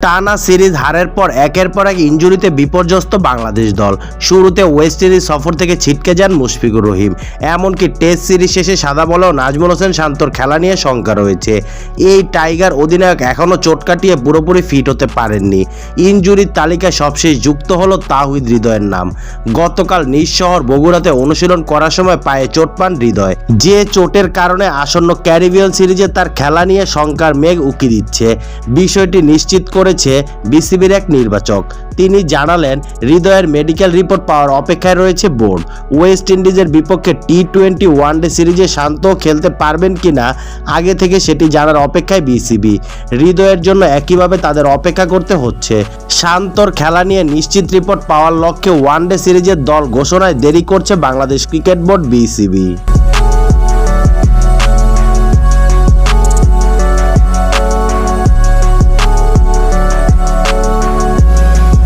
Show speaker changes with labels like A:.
A: টানা সিরিজ হারের পর একের পর এক ইনজুরিতে বিপর্যস্ত বাংলাদেশ দল। শুরুতে ওয়েস্ট ইন্ডিজ সফর থেকে ছিটকে যান মুশফিকুর রহিম। এমনকি টেস্ট সিরিজ শেষে সাদা বলেও নাজমুল হোসেন শান্তর খেলা নিয়ে শঙ্কা রয়েছে। এই টাইগার অধিনায়ক এখনও চোট কাটিয়ে পুরোপুরি ফিট হতে পারেননি। ইনজুরির তালিকায় সবশেষ যুক্ত হলো তাওহিদ হৃদয়ের নাম। গতকাল নিজ শহর বগুড়াতে অনুশীলন করার সময় পায়ে চোট পান হৃদয়, যে চোটের কারণে আসন্ন ক্যারিবিয়ান সিরিজে তার খেলা নিয়ে শঙ্কার মেঘ উকি দিচ্ছে। বিষয়টি নিশ্চিত করেছে বিসিবির এক নির্বাচক। তিনি জানালেন, হৃদয়ের মেডিকেল রিপোর্ট পাওয়ার অপেক্ষায় রয়েছে বোর্ড। ওয়েস্ট ইন্ডিজের বিপক্ষে টি-20 ওয়ানডে সিরিজে শান্ত খেলতে পারবেন কিনা আগে থেকে সেটি জানার অপেক্ষায় বিসিবি। হৃদয়ের জন্য একইভাবে তাদের অপেক্ষা করতে হচ্ছে। শান্তর খেলা নিয়ে নিশ্চিত রিপোর্ট পাওয়ার লক্ষ্যে ওয়ানডে সিরিজের দল ঘোষণায় দেরি করছে বাংলাদেশ ক্রিকেট বোর্ড বিসিবি।